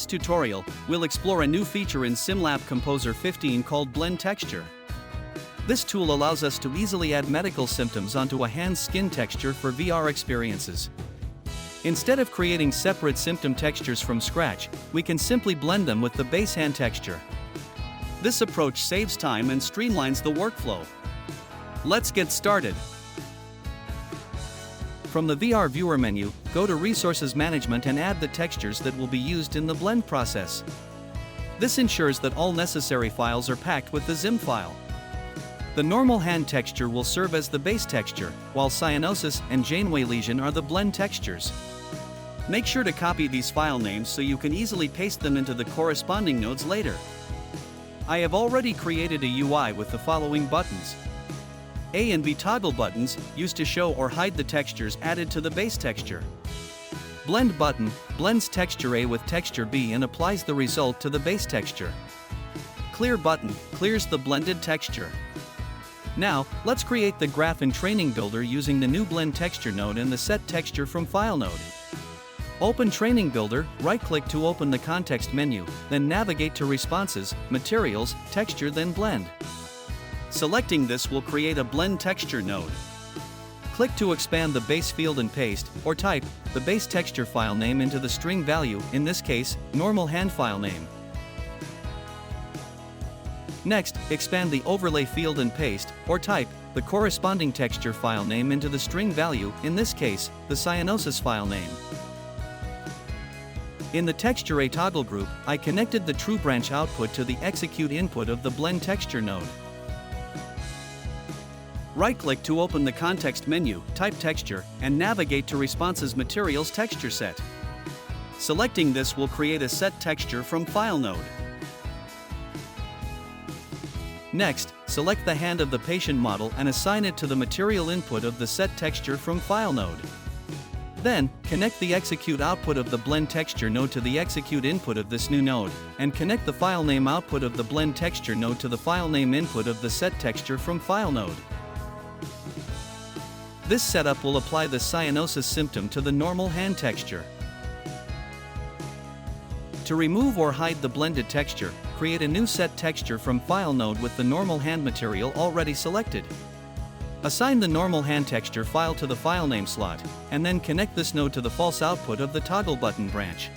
this tutorial, we'll explore a new feature in SimLab Composer 15 called Blend Texture. This tool allows us to easily add medical symptoms onto a hand's skin texture for VR experiences. Instead of creating separate symptom textures from scratch, we can simply blend them with the base hand texture. This approach saves time and streamlines the workflow. Let's get started. From the VR Viewer menu, go to Resources Management and add the textures that will be used in the blend process. This ensures that all necessary files are packed with the zim file. The normal hand texture will serve as the base texture, while cyanosis and Janeway lesion are the blend textures. Make sure to copy these file names so you can easily paste them into the corresponding nodes later. I have already created a UI with the following buttons. A and B toggle buttons, used to show or hide the textures added to the base texture. Blend button, blends texture A with texture B and applies the result to the base texture. Clear button, clears the blended texture. Now, let's create the graph in Training Builder using the new Blend Texture node and the Set Texture from File node. Open Training Builder, right-click to open the context menu, then navigate to Responses, Materials, Texture then Blend. Selecting this will create a Blend Texture node. Click to expand the base field and paste, or type, the base texture file name into the string value, in this case, normal hand file name. Next, expand the overlay field and paste, or type, the corresponding texture file name into the string value, in this case, the cyanosis file name. In the Texture A toggle group, I connected the true branch output to the execute input of the Blend Texture node. Right-click to open the context menu, type Texture, and navigate to Responses Materials Texture Set. Selecting this will create a Set Texture from File node. Next, select the hand of the patient model and assign it to the material input of the Set Texture from File node. Then, connect the Execute output of the Blend Texture node to the Execute input of this new node, and connect the File name output of the Blend Texture node to the File name input of the Set Texture from File node. This setup will apply the cyanosis symptom to the normal hand texture. To remove or hide the blended texture, create a new Set Texture from File node with the normal hand material already selected. Assign the normal hand texture file to the file name slot, and then connect this node to the false output of the toggle button branch.